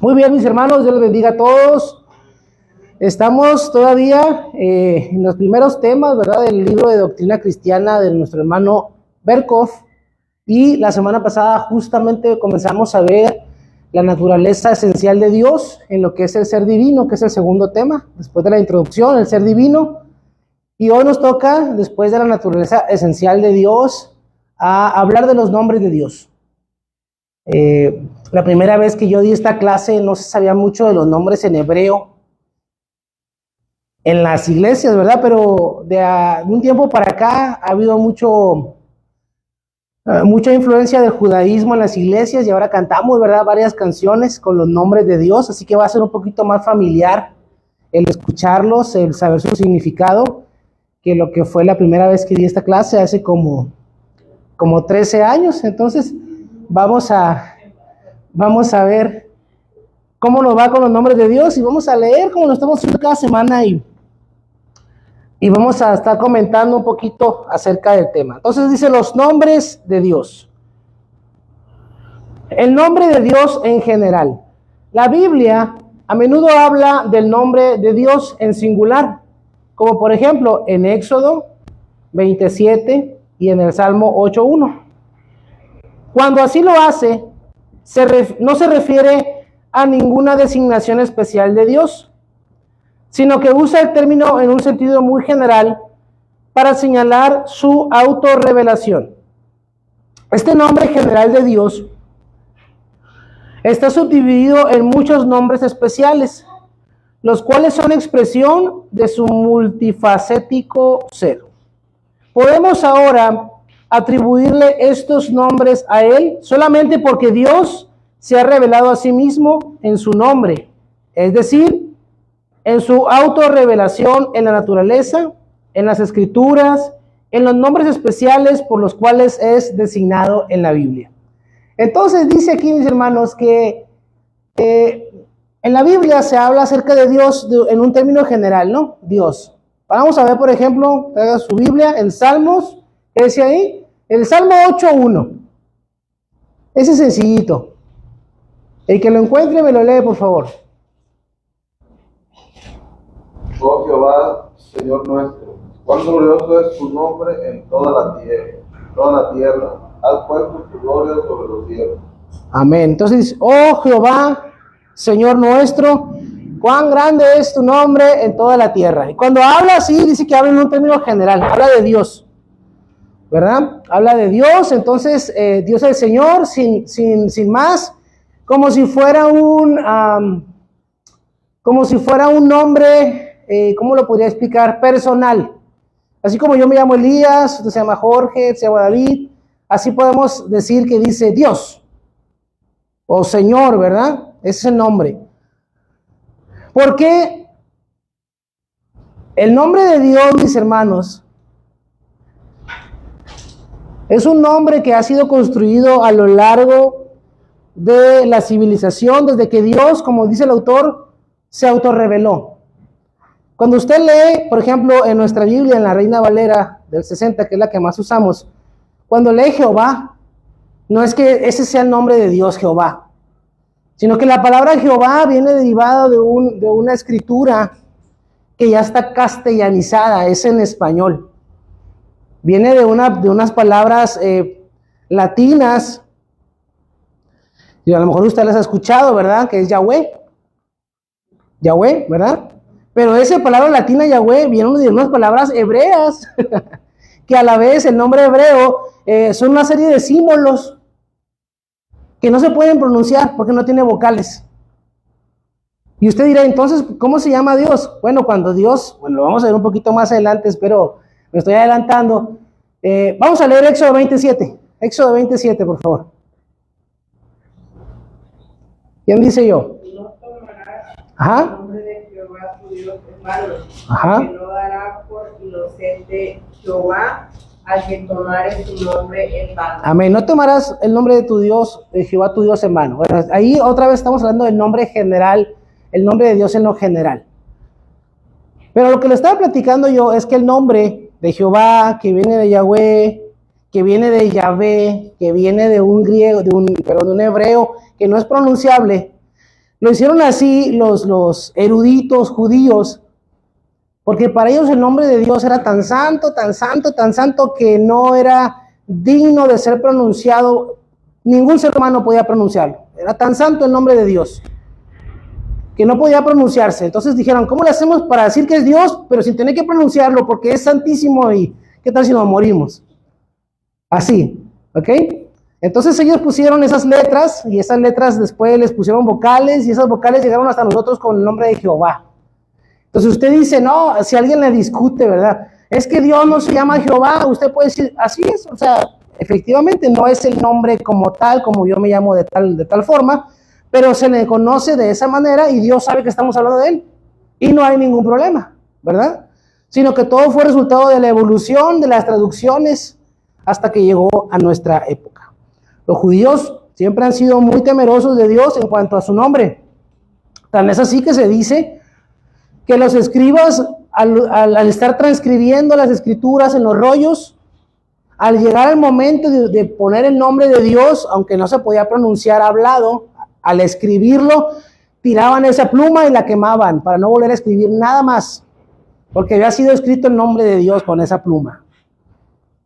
Muy bien, mis hermanos, Dios les bendiga a todos. Estamos todavía en los primeros temas, ¿verdad?, del libro de Doctrina Cristiana de nuestro hermano Berkov. Y la semana pasada justamente comenzamos a ver la naturaleza esencial de Dios en lo que es el ser divino, que es el segundo tema, después de la introducción, el ser divino. Y hoy nos toca, después de la naturaleza esencial de Dios, a hablar de los nombres de Dios. La primera vez que yo di esta clase no se sabía mucho de los nombres en hebreo en las iglesias, ¿verdad? Pero de un tiempo para acá ha habido mucha influencia del judaísmo en las iglesias y ahora cantamos, ¿verdad?, varias canciones con los nombres de Dios, así que va a ser un poquito más familiar el escucharlos, el saber su significado, que lo que fue la primera vez que di esta clase hace como 13 años. Entonces vamos a ver cómo nos va con los nombres de Dios y vamos a leer como lo estamos haciendo cada semana y vamos a estar comentando un poquito acerca del tema. Entonces dice los nombres de Dios. El nombre de Dios en general. La Biblia a menudo habla del nombre de Dios en singular, como por ejemplo en Éxodo 27 y en el Salmo 8:1. Cuando así lo hace, no se refiere a ninguna designación especial de Dios, sino que usa el término en un sentido muy general para señalar su autorrevelación. Este nombre general de Dios está subdividido en muchos nombres especiales, los cuales son expresión de su multifacético ser. Podemos ahora atribuirle estos nombres a Él solamente porque Dios se ha revelado a sí mismo en su nombre, es decir, en su autorrevelación en la naturaleza, en las escrituras, en los nombres especiales por los cuales es designado en la Biblia. Entonces dice aquí, mis hermanos, que en la Biblia se habla acerca de Dios en un término general, ¿no? Dios. Vamos a ver, por ejemplo, traiga su Biblia en Salmos, ¿qué dice ahí? El Salmo 8:1. Ese es sencillito. El que lo encuentre me lo lee, por favor. Oh Jehová, Señor nuestro, cuán glorioso es tu nombre en toda la tierra, has puesto tu gloria sobre los cielos. Amén. Entonces, oh Jehová, Señor nuestro, cuán grande es tu nombre en toda la tierra. Y cuando habla así, dice que habla en un término general, habla de Dios, ¿verdad? Habla de Dios, entonces Dios es el Señor, sin más, como si fuera un nombre, ¿cómo lo podría explicar? Personal. Así como yo me llamo Elías, usted se llama Jorge, se llama David, así podemos decir que dice Dios o Señor, ¿verdad? Ese es el nombre. Porque el nombre de Dios, mis hermanos, es un nombre que ha sido construido a lo largo de la civilización, desde que Dios, como dice el autor, se autorreveló. Cuando usted lee, por ejemplo, en nuestra Biblia, en la Reina Valera del 60, que es la que más usamos, cuando lee Jehová, no es que ese sea el nombre de Dios, Jehová, sino que la palabra Jehová viene derivada de una escritura que ya está castellanizada, es en español. Viene de unas palabras latinas, y a lo mejor usted las ha escuchado, ¿verdad? Que es Yahweh, ¿verdad? Pero esa palabra latina Yahweh viene de unas palabras hebreas, que a la vez el nombre hebreo son una serie de símbolos que no se pueden pronunciar porque no tiene vocales. Y usted dirá, entonces, ¿cómo se llama Dios? Bueno, cuando Dios, lo vamos a ver un poquito más adelante, espero, me estoy adelantando. Vamos a leer Éxodo 27. Éxodo 27, por favor. ¿Quién dice yo? No tomarás Ajá. el nombre de Jehová tu Dios en vano, Ajá. que no dará por inocente Jehová al que tomare su nombre en vano. Amén. No tomarás el nombre de tu Dios, de Jehová tu Dios en vano. Bueno, ahí otra vez estamos hablando del nombre general, el nombre de Dios en lo general. Pero lo que le estaba platicando yo es que el nombre de Jehová, que viene de Yahweh, que viene de Yahvé, que viene de un griego, de un hebreo que no es pronunciable, Lo hicieron así los eruditos judíos, porque para ellos el nombre de Dios era tan santo, tan santo, tan santo, que no era digno de ser pronunciado. Ningún ser humano podía pronunciarlo. Era tan santo el nombre de Dios que no podía pronunciarse. Entonces dijeron, ¿cómo le hacemos para decir que es Dios, pero sin tener que pronunciarlo, porque es santísimo? Y ¿qué tal si nos morimos? Así, ¿ok? Entonces ellos pusieron esas letras, y esas letras después les pusieron vocales, y esas vocales llegaron hasta nosotros con el nombre de Jehová. Entonces usted dice, no, si alguien le discute, ¿verdad? Es que Dios no se llama Jehová. Usted puede decir, así es, o sea, efectivamente no es el nombre como tal, como yo me llamo de tal forma, pero se le conoce de esa manera y Dios sabe que estamos hablando de Él. Y no hay ningún problema, ¿verdad? Sino que todo fue resultado de la evolución, de las traducciones, hasta que llegó a nuestra época. Los judíos siempre han sido muy temerosos de Dios en cuanto a su nombre. Tan es así que se dice que los escribas, al estar transcribiendo las escrituras en los rollos, al llegar el momento de poner el nombre de Dios, aunque no se podía pronunciar hablado, al escribirlo, tiraban esa pluma y la quemaban para no volver a escribir nada más, porque había sido escrito el nombre de Dios con esa pluma.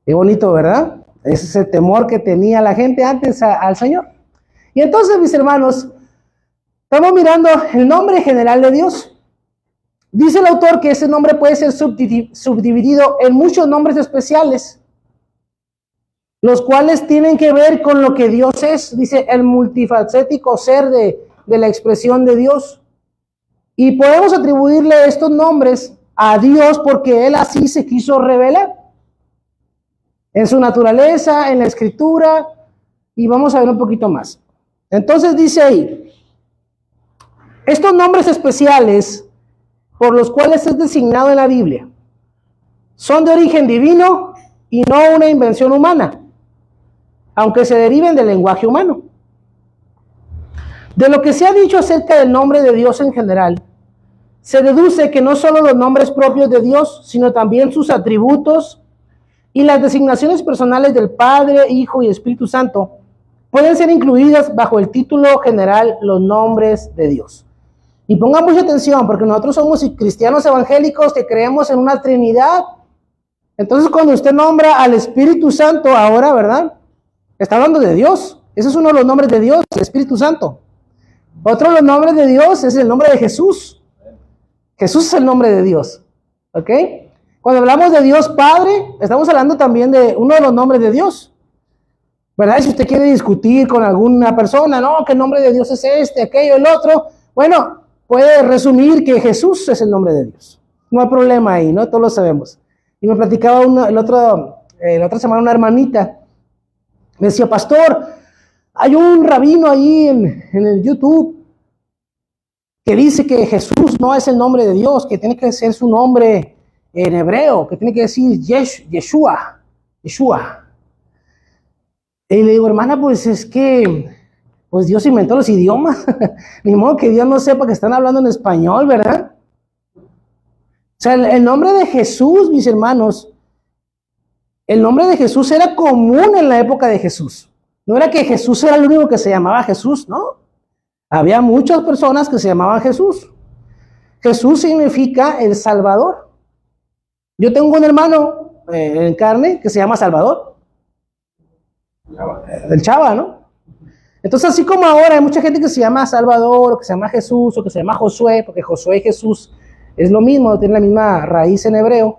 Qué bonito, ¿verdad? Ese es el temor que tenía la gente antes al Señor. Y entonces, mis hermanos, estamos mirando el nombre general de Dios. Dice el autor que ese nombre puede ser subdividido en muchos nombres especiales, los cuales tienen que ver con lo que Dios es. Dice el multifacético ser de la expresión de Dios. Y podemos atribuirle estos nombres a Dios porque Él así se quiso revelar en su naturaleza, en la escritura, y vamos a ver un poquito más. Entonces dice ahí, estos nombres especiales por los cuales es designado en la Biblia son de origen divino y no una invención humana, aunque se deriven del lenguaje humano. De lo que se ha dicho acerca del nombre de Dios en general, se deduce que no solo los nombres propios de Dios, sino también sus atributos y las designaciones personales del Padre, Hijo y Espíritu Santo pueden ser incluidas bajo el título general los nombres de Dios. Y pongan mucha atención, porque nosotros somos cristianos evangélicos que creemos en una Trinidad. Entonces, cuando usted nombra al Espíritu Santo ahora, ¿verdad? Está hablando de Dios. Ese es uno de los nombres de Dios, el Espíritu Santo. Otro de los nombres de Dios es el nombre de Jesús. Jesús es el nombre de Dios. ¿Ok? Cuando hablamos de Dios Padre, estamos hablando también de uno de los nombres de Dios. ¿Verdad? Si usted quiere discutir con alguna persona, no, que el nombre de Dios es este, aquello, el otro. Bueno, puede resumir que Jesús es el nombre de Dios. No hay problema ahí, ¿no? Todos lo sabemos. Y me platicaba la otra semana una hermanita. Me decía, pastor, hay un rabino ahí en el YouTube que dice que Jesús no es el nombre de Dios, que tiene que ser su nombre en hebreo, que tiene que decir Yeshua. Y le digo, hermana, pues es que pues Dios inventó los idiomas. Ni modo que Dios no sepa que están hablando en español, ¿verdad? O sea, el nombre de Jesús, mis hermanos, el nombre de Jesús era común en la época de Jesús. No era que Jesús era el único que se llamaba Jesús, ¿no? Había muchas personas que se llamaban Jesús. Jesús significa el Salvador. Yo tengo un hermano en carne que se llama Salvador. El Chava, ¿no? Entonces, así como ahora hay mucha gente que se llama Salvador, o que se llama Jesús, o que se llama Josué, porque Josué y Jesús es lo mismo, tienen la misma raíz en hebreo.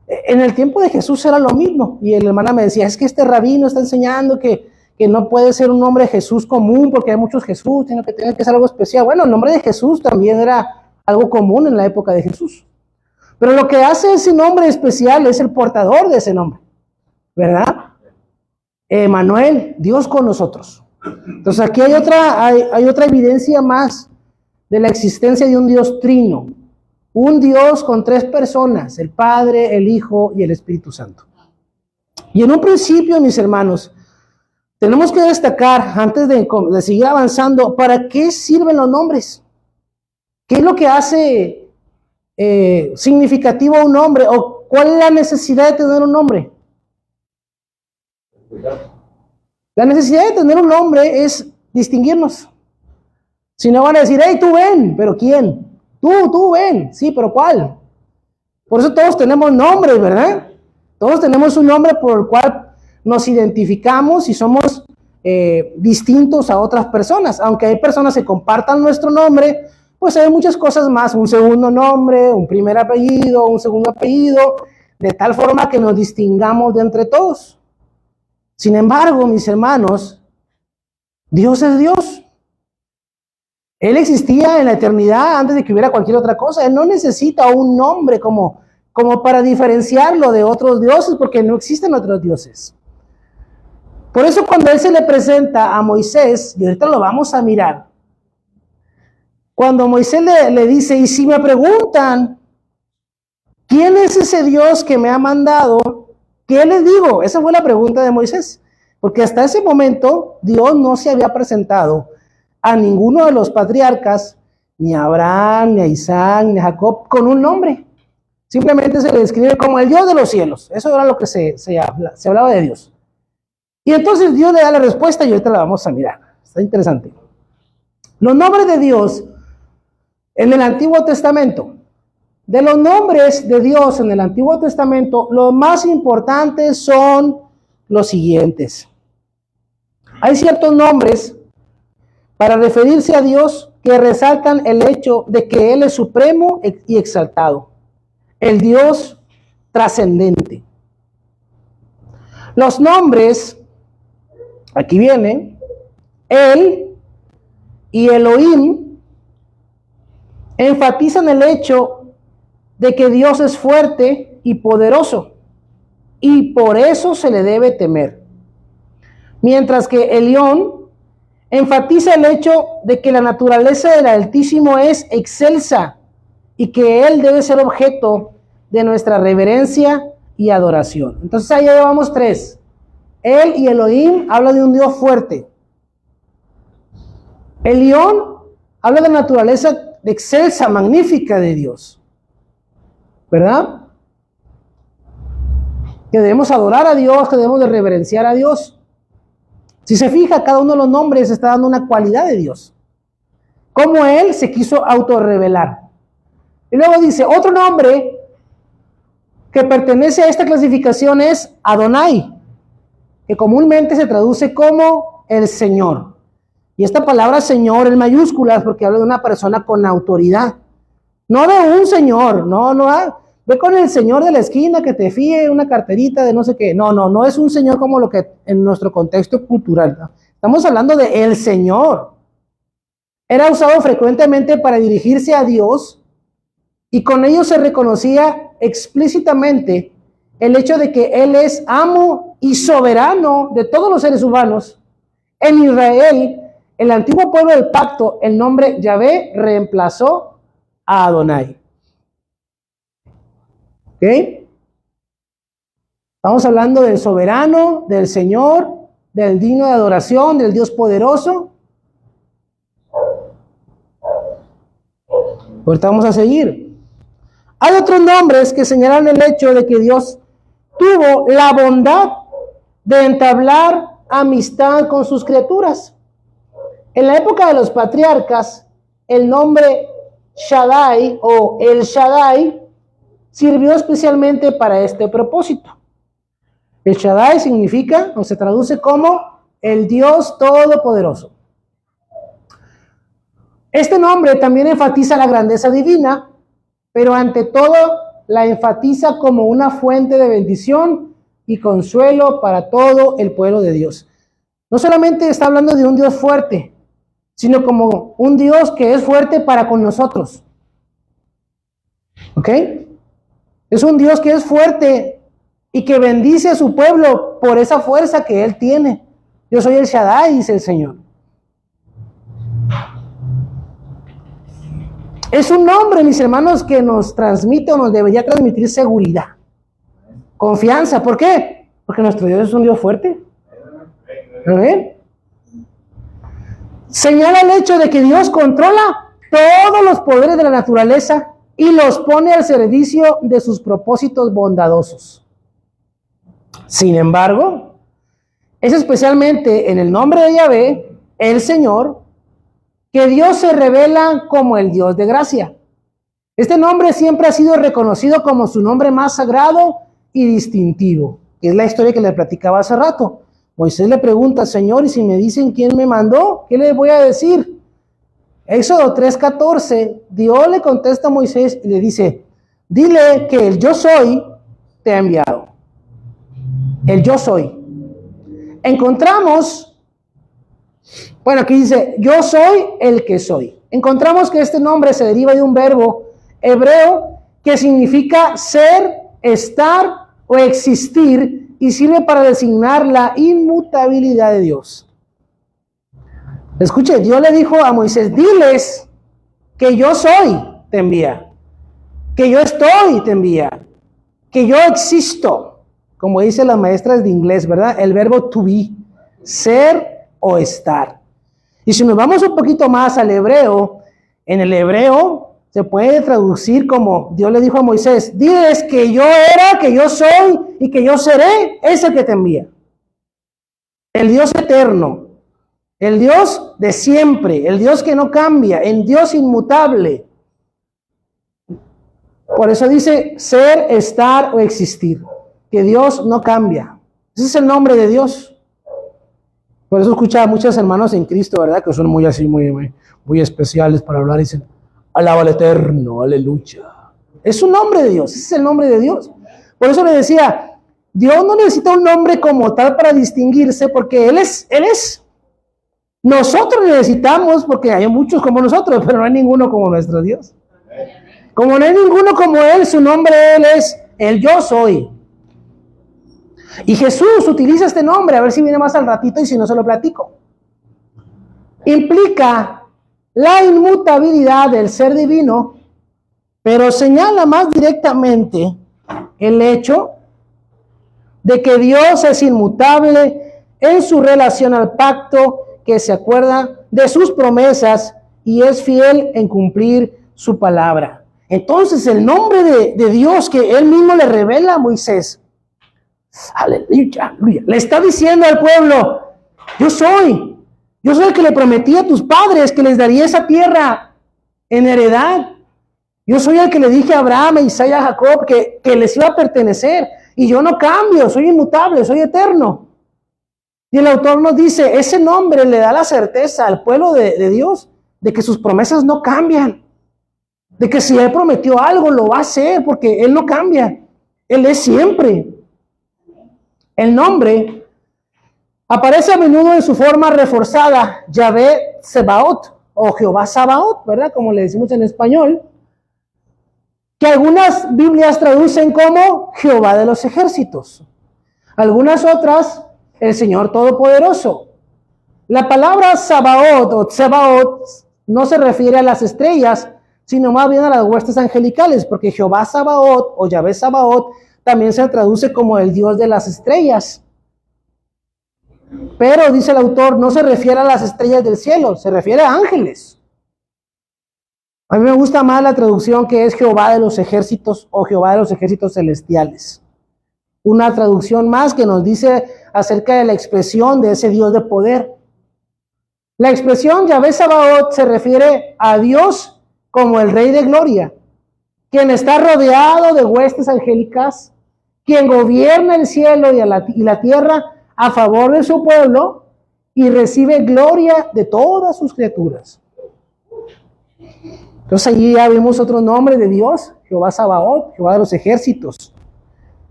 En el tiempo de Jesús era lo mismo. Y la hermana me decía, es que este rabino está enseñando que no puede ser un nombre de Jesús común, porque hay muchos Jesús, sino que tiene que ser algo especial. Bueno, el nombre de Jesús también era algo común en la época de Jesús. Pero lo que hace ese nombre especial es el portador de ese nombre, ¿verdad? Emmanuel, Dios con nosotros. Entonces aquí hay otra evidencia más de la existencia de un Dios trino. Un Dios con tres personas, el Padre, el Hijo y el Espíritu Santo. Y en un principio, mis hermanos, tenemos que destacar, antes de seguir avanzando, ¿para qué sirven los nombres? ¿Qué es lo que hace significativo a un nombre? ¿O cuál es la necesidad de tener un nombre? La necesidad de tener un nombre es distinguirnos. Si no van a decir, hey, tú ven, pero ¿quién? Tú ven, sí, pero ¿cuál? Por eso todos tenemos nombres, ¿verdad? Todos tenemos un nombre por el cual nos identificamos y somos distintos a otras personas. Aunque hay personas que compartan nuestro nombre, pues hay muchas cosas más, un segundo nombre, un primer apellido, un segundo apellido, de tal forma que nos distingamos de entre todos. Sin embargo, mis hermanos, Dios es Dios. Él existía en la eternidad antes de que hubiera cualquier otra cosa. Él no necesita un nombre como para diferenciarlo de otros dioses, porque no existen otros dioses. Por eso cuando Él se le presenta a Moisés, y ahorita lo vamos a mirar, cuando Moisés le dice, y si me preguntan, ¿quién es ese Dios que me ha mandado? ¿Qué les digo? Esa fue la pregunta de Moisés. Porque hasta ese momento Dios no se había presentado a ninguno de los patriarcas, ni a Abraham, ni a Isaac, ni a Jacob, con un nombre. Simplemente se le describe como el Dios de los cielos. Eso era lo que se hablaba de Dios. Y entonces Dios le da la respuesta y ahorita la vamos a mirar. Está interesante. Los nombres de Dios en el Antiguo Testamento. De los nombres de Dios en el Antiguo Testamento, los más importantes son los siguientes. Hay ciertos nombres para referirse a Dios que resaltan el hecho de que Él es supremo y exaltado, el Dios trascendente. Los nombres, aquí vienen, Él y Elohim, enfatizan el hecho de que Dios es fuerte y poderoso, y por eso se le debe temer. Mientras que Elión enfatiza el hecho de que la naturaleza del Altísimo es excelsa y que Él debe ser objeto de nuestra reverencia y adoración. Entonces ahí llevamos tres. Él y Elohim habla de un Dios fuerte. Elión habla de la naturaleza excelsa, magnífica de Dios. ¿Verdad? Que debemos adorar a Dios, que debemos de reverenciar a Dios. Si se fija, cada uno de los nombres está dando una cualidad de Dios. Cómo Él se quiso autorrevelar. Y luego dice, otro nombre que pertenece a esta clasificación es Adonai, que comúnmente se traduce como el Señor. Y esta palabra Señor en mayúsculas porque habla de una persona con autoridad. No de un señor, ve con el señor de la esquina que te fíe una carterita de no sé qué. No es un señor como lo que en nuestro contexto cultural. ¿No? Estamos hablando de el Señor. Era usado frecuentemente para dirigirse a Dios y con ello se reconocía explícitamente el hecho de que Él es amo y soberano de todos los seres humanos. En Israel, el antiguo pueblo del pacto, el nombre Yahvé reemplazó a Adonai. ¿Ok? Estamos hablando del soberano, del Señor, del digno de adoración, del Dios poderoso. Ahorita vamos a seguir. Hay otros nombres que señalan el hecho de que Dios tuvo la bondad de entablar amistad con sus criaturas. En la época de los patriarcas, el nombre Shaddai o El Shaddai sirvió especialmente para este propósito. El Shaddai significa, o se traduce como el Dios Todopoderoso. Este nombre también enfatiza la grandeza divina, pero ante todo la enfatiza como una fuente de bendición y consuelo para todo el pueblo de Dios. No solamente está hablando de un Dios fuerte, sino como un Dios que es fuerte para con nosotros. ¿Ok? Es un Dios que es fuerte y que bendice a su pueblo por esa fuerza que Él tiene. Yo soy el Shaddai, dice el Señor. Es un nombre, mis hermanos, que nos transmite o nos debería transmitir seguridad, confianza. ¿Por qué? Porque nuestro Dios es un Dios fuerte. ¿Ven? Señala el hecho de que Dios controla todos los poderes de la naturaleza y los pone al servicio de sus propósitos bondadosos. Sin embargo, es especialmente en el nombre de Yahvé, el Señor, que Dios se revela como el Dios de gracia. Este nombre siempre ha sido reconocido como su nombre más sagrado y distintivo. Es la historia que le platicaba hace rato. Moisés le pregunta, Señor, ¿y si me dicen quién me mandó? ¿Qué les voy a decir? Éxodo 3:14, Dios le contesta a Moisés y le dice, dile que el yo soy te ha enviado. El yo soy. Encontramos, bueno, aquí dice, yo soy el que soy. Encontramos que este nombre se deriva de un verbo hebreo que significa ser, estar o existir y sirve para designar la inmutabilidad de Dios. Escuche, Dios le dijo a Moisés, diles que yo soy, te envía. Que yo estoy, te envía. Que yo existo, como dicen las maestras de inglés, ¿verdad? El verbo to be, ser o estar. Y si nos vamos un poquito más al hebreo, en el hebreo se puede traducir como Dios le dijo a Moisés, diles que yo era, que yo soy y que yo seré ese que te envía. El Dios eterno, el Dios de siempre, el Dios que no cambia, el Dios inmutable. Por eso dice ser, estar o existir, que Dios no cambia. Ese es el nombre de Dios. Por eso escuchaba a muchos hermanos en Cristo, ¿verdad? Que son muy así, muy especiales para hablar. Dicen, alaba al Eterno, aleluya. Es un nombre de Dios, ese es el nombre de Dios. Por eso le decía, Dios no necesita un nombre como tal para distinguirse, porque Él es. Nosotros necesitamos, porque hay muchos como nosotros, pero no hay ninguno como nuestro Dios. Como no hay ninguno como Él, su nombre Él es el yo soy. Y Jesús utiliza este nombre, a ver si viene más al ratito y si no se lo platico. Implica la inmutabilidad del ser divino, pero señala más directamente el hecho de que Dios es inmutable en su relación al pacto, que se acuerda de sus promesas y es fiel en cumplir su palabra. Entonces el nombre de Dios que Él mismo le revela a Moisés, aleluya, aleluya, le está diciendo al pueblo, yo soy el que le prometí a tus padres que les daría esa tierra en heredad. Yo soy el que le dije a Abraham, a Isaac y a Jacob que les iba a pertenecer. Y yo no cambio, soy inmutable, soy eterno. Y el autor nos dice, ese nombre le da la certeza al pueblo de Dios de que sus promesas no cambian. De que si Él prometió algo, lo va a hacer porque Él no cambia. Él es siempre. El nombre aparece a menudo en su forma reforzada, Yahvé Sebaot o Jehová Sabaoth, ¿verdad? Como le decimos en español. Que algunas Biblias traducen como Jehová de los ejércitos. Algunas otras, el Señor Todopoderoso. La palabra Sabaoth o Tsebaot no se refiere a las estrellas, sino más bien a las huestes angelicales, porque Jehová Sabaoth o Yahvé Sabaoth también se traduce como el Dios de las estrellas. Pero, dice el autor, no se refiere a las estrellas del cielo, se refiere a ángeles. A mí me gusta más la traducción que es Jehová de los ejércitos o Jehová de los ejércitos celestiales. Una traducción más que nos dice acerca de la expresión de ese Dios de poder. La expresión Yahvé Sabaoth se refiere a Dios como el Rey de Gloria, quien está rodeado de huestes angélicas, quien gobierna el cielo y la tierra a favor de su pueblo y recibe gloria de todas sus criaturas. Entonces allí ya vimos otro nombre de Dios, Jehová Sabaoth, Jehová de los ejércitos,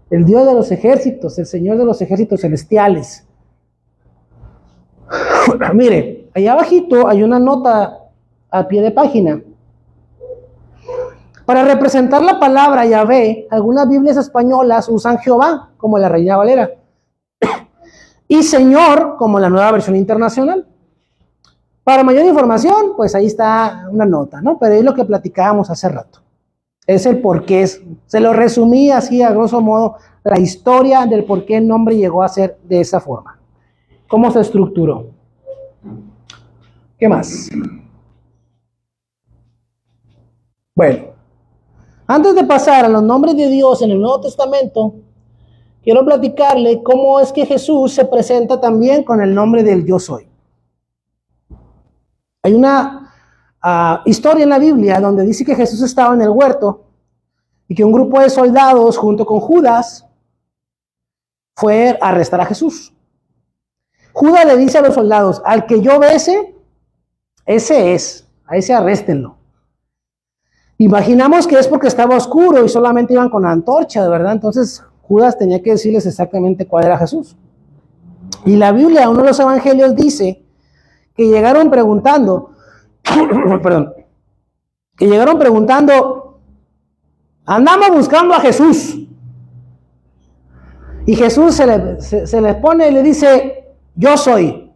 el Dios de los ejércitos, el Señor de los ejércitos celestiales. Mire, allá abajito hay una nota a pie de página. Para representar la palabra Yahvé, algunas Biblias españolas usan Jehová, como la Reina Valera, y Señor, como la Nueva Versión Internacional. Para mayor información, pues ahí está una nota, ¿no? Pero es lo que platicábamos hace rato. Es el porqué. Se lo resumí así a grosso modo, la historia del por qué el nombre llegó a ser de esa forma. ¿Cómo se estructuró? ¿Qué más? Bueno, antes de pasar a los nombres de Dios en el Nuevo Testamento, quiero platicarle cómo es que Jesús se presenta también con el nombre del Yo Soy. Hay una historia en la Biblia donde dice que Jesús estaba en el huerto y que un grupo de soldados junto con Judas fue a arrestar a Jesús. Judas le dice a los soldados, al que yo bese, ese es, a ese arréstenlo. Imaginamos que es porque estaba oscuro y solamente iban con la antorcha, de verdad. Entonces Judas tenía que decirles exactamente cuál era Jesús. Y la Biblia, uno de los evangelios dice que llegaron preguntando, perdón, que llegaron preguntando, andamos buscando a Jesús. Y Jesús se le pone y le dice, yo soy.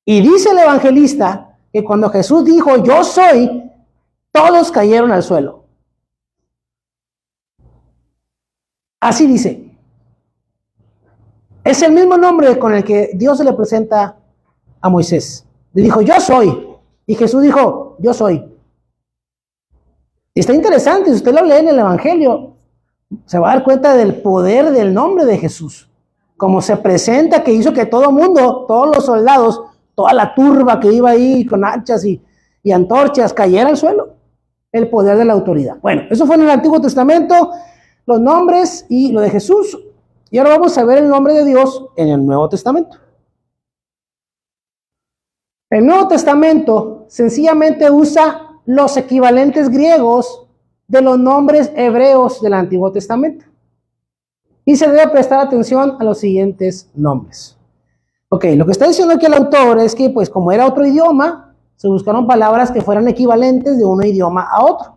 Y dice el evangelista que cuando Jesús dijo, yo soy, todos cayeron al suelo. Así dice. Es el mismo nombre con el que Dios se le presenta a Moisés. Le dijo, yo soy. Y Jesús dijo, yo soy. Y está interesante, si usted lo lee en el evangelio, se va a dar cuenta del poder del nombre de Jesús. Como se presenta, que hizo que todo el mundo, todos los soldados, toda la turba que iba ahí con hachas y antorchas, cayera al suelo. El poder de la autoridad. Bueno, eso fue en el Antiguo Testamento, los nombres y lo de Jesús. Y ahora vamos a ver el nombre de Dios en el Nuevo Testamento. El Nuevo Testamento sencillamente usa los equivalentes griegos de los nombres hebreos del Antiguo Testamento. Y se debe prestar atención a los siguientes nombres. Ok, lo que está diciendo aquí el autor es que, pues, como era otro idioma, se buscaron palabras que fueran equivalentes de un idioma a otro.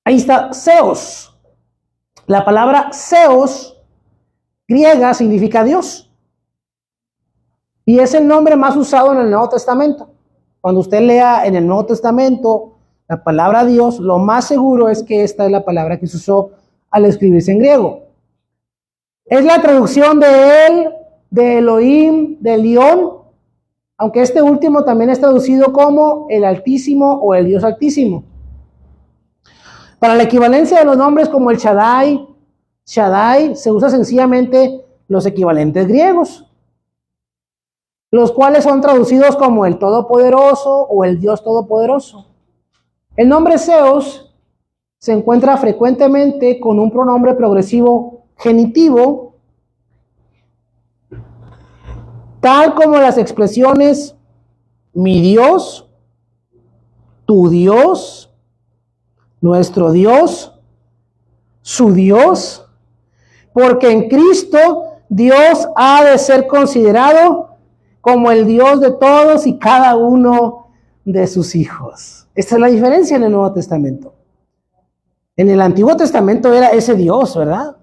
Ahí está Zeus. La palabra Zeus, griega, significa Dios. Y es el nombre más usado en el Nuevo Testamento. Cuando usted lea en el Nuevo Testamento la palabra Dios, lo más seguro es que esta es la palabra que se usó al escribirse en griego. Es la traducción de él, de Elohim, de Elión, aunque este último también es traducido como el Altísimo o el Dios Altísimo. Para la equivalencia de los nombres como el Shaddai, se usa sencillamente los equivalentes griegos, los cuales son traducidos como el Todopoderoso o el Dios Todopoderoso. El nombre Zeus se encuentra frecuentemente con un pronombre progresivo genitivo, tal como las expresiones mi Dios, tu Dios, nuestro Dios, su Dios, porque en Cristo Dios ha de ser considerado como el Dios de todos y cada uno de sus hijos. Esta es la diferencia en el Nuevo Testamento. En el Antiguo Testamento era ese Dios, ¿verdad?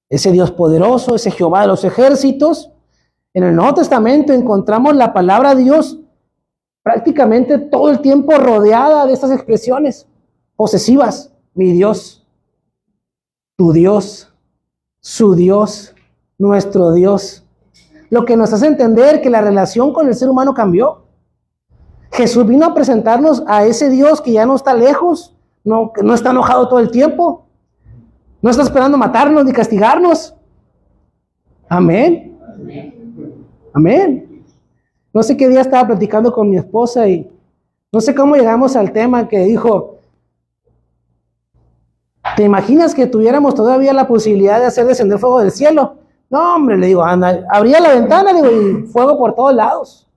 Ese Dios poderoso, ese Jehová de los ejércitos. En el Nuevo Testamento encontramos la palabra Dios prácticamente todo el tiempo rodeada de estas expresiones posesivas. Mi Dios, tu Dios, su Dios, nuestro Dios. Lo que nos hace entender que la relación con el ser humano cambió. Jesús vino a presentarnos a ese Dios que ya no está lejos, que no está enojado todo el tiempo, no está esperando matarnos ni castigarnos. Amén. Amén. No sé qué día estaba platicando con mi esposa y no sé cómo llegamos al tema que dijo, ¿te imaginas que tuviéramos todavía la posibilidad de hacer descender fuego del cielo? No, hombre, le digo, anda, abría la ventana, le digo, y fuego por todos lados.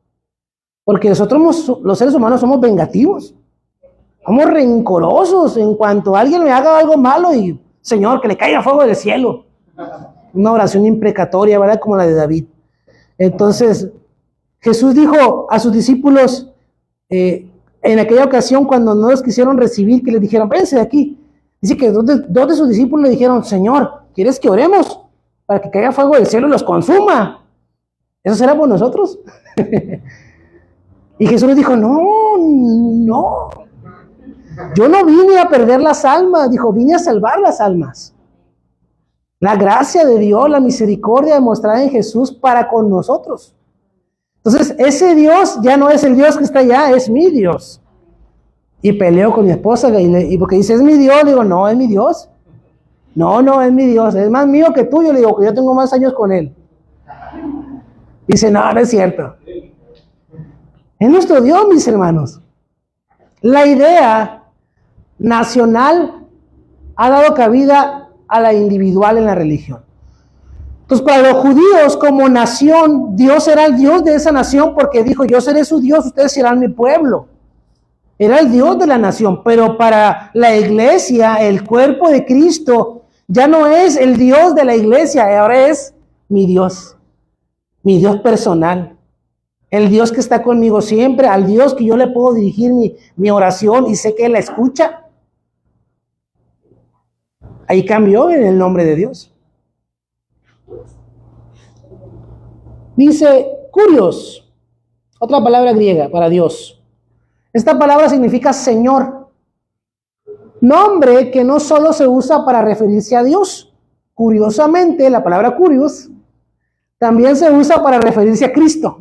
Porque nosotros, los seres humanos, somos vengativos. Somos rencorosos en cuanto alguien me haga algo malo y, Señor, que le caiga fuego del cielo. Una oración imprecatoria, ¿verdad? Como la de David. Entonces, Jesús dijo a sus discípulos, en aquella ocasión cuando no los quisieron recibir, que les dijeron, váyanse de aquí. Dice que dos de sus discípulos le dijeron, Señor, ¿quieres que oremos para que caiga fuego del cielo y los consuma? ¿Eso será por nosotros? Y Jesús les dijo, no. Yo no vine a perder las almas, dijo, vine a salvar las almas. La gracia de Dios, la misericordia demostrada en Jesús para con nosotros. Entonces, ese Dios ya no es el Dios que está allá, es mi Dios. Y peleo con mi esposa y porque dice, es mi Dios, le digo, no, es mi Dios. No, es mi Dios, es más mío que tuyo, le digo, que yo tengo más años con él. Dice, no es cierto. Es nuestro Dios, mis hermanos. La idea nacional ha dado cabida a la individual en la religión. Entonces, para los judíos como nación, Dios era el Dios de esa nación porque dijo, yo seré su Dios, ustedes serán mi pueblo. Era el Dios de la nación, pero para la iglesia, el cuerpo de Cristo, ya no es el Dios de la iglesia, ahora es mi Dios personal. El Dios que está conmigo siempre, al Dios que yo le puedo dirigir mi oración y sé que Él la escucha. Ahí cambió en el nombre de Dios. Dice Kurios, otra palabra griega para Dios. Esta palabra significa Señor. Nombre que no solo se usa para referirse a Dios. Curiosamente, la palabra Kurios también se usa para referirse a Cristo.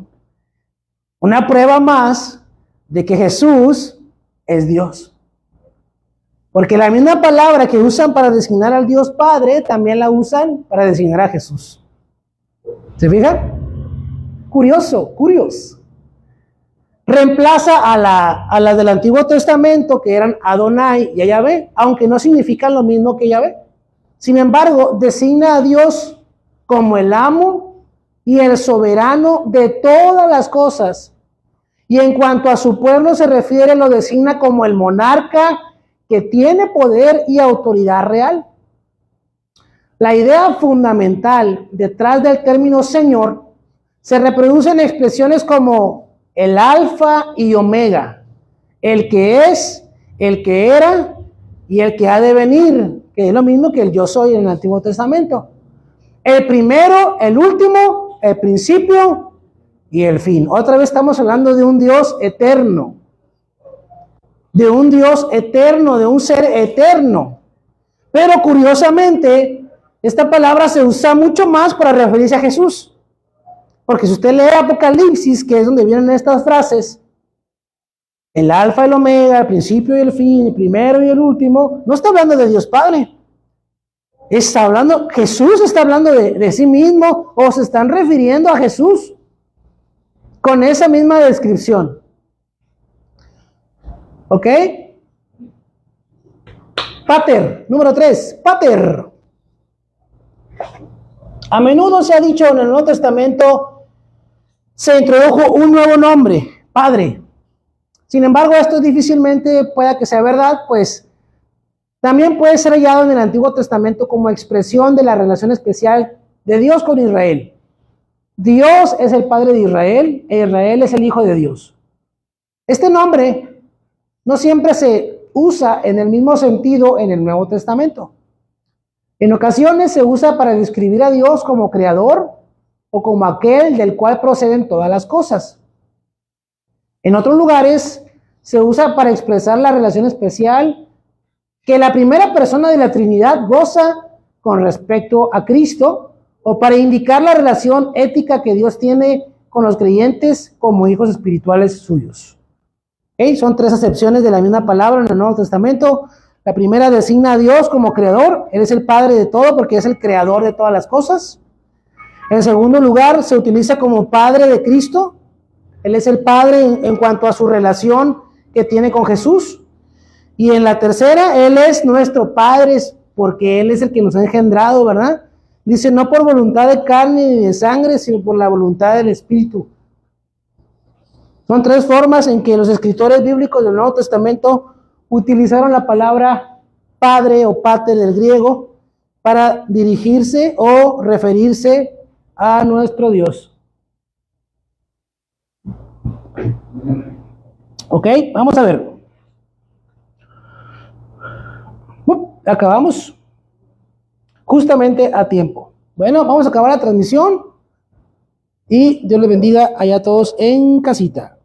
Una prueba más de que Jesús es Dios. Porque la misma palabra que usan para designar al Dios Padre, también la usan para designar a Jesús. ¿Se fijan? Curioso. Reemplaza a las del Antiguo Testamento, que eran Adonai y a Yahvé, aunque no significan lo mismo que Yahvé. Sin embargo, designa a Dios como el amo y el soberano de todas las cosas. Y en cuanto a su pueblo se refiere, lo designa como el monarca que tiene poder y autoridad real. La idea fundamental detrás del término Señor se reproduce en expresiones como el alfa y omega, el que es, el que era y el que ha de venir, que es lo mismo que el yo soy en el Antiguo Testamento. El primero, el último, el principio y el fin. Otra vez estamos hablando de un Dios eterno, de un Dios eterno, de un ser eterno. Pero curiosamente, esta palabra se usa mucho más para referirse a Jesús. Porque si usted lee Apocalipsis, que es donde vienen estas frases, el alfa y el omega, el principio y el fin, el primero y el último, no está hablando de Dios Padre. Jesús está hablando de sí mismo, o se están refiriendo a Jesús con esa misma descripción. ¿Ok? Pater, número 3, Pater. A menudo se ha dicho en el Nuevo Testamento, se introdujo un nuevo nombre, Padre. Sin embargo, esto difícilmente pueda que sea verdad, pues también puede ser hallado en el Antiguo Testamento como expresión de la relación especial de Dios con Israel. Dios es el Padre de Israel e Israel es el Hijo de Dios. Este nombre no siempre se usa en el mismo sentido en el Nuevo Testamento. En ocasiones se usa para describir a Dios como creador o como aquel del cual proceden todas las cosas. En otros lugares se usa para expresar la relación especial que la primera persona de la Trinidad goza con respecto a Cristo, o para indicar la relación ética que Dios tiene con los creyentes como hijos espirituales suyos. ¿Okay? Son 3 acepciones de la misma palabra en el Nuevo Testamento. La primera designa a Dios como creador. Él es el Padre de todo porque es el creador de todas las cosas. En segundo lugar, se utiliza como Padre de Cristo. Él es el Padre en cuanto a su relación que tiene con Jesús. Y en la tercera, Él es nuestro Padre porque Él es el que nos ha engendrado, ¿verdad? Dice, no por voluntad de carne ni de sangre, sino por la voluntad del Espíritu. Son 3 formas en que los escritores bíblicos del Nuevo Testamento utilizaron la palabra Padre o Pater del griego para dirigirse o referirse a nuestro Dios. Ok, vamos a ver. Acabamos justamente a tiempo. Bueno, vamos a acabar la transmisión y Dios les bendiga allá a todos en casita.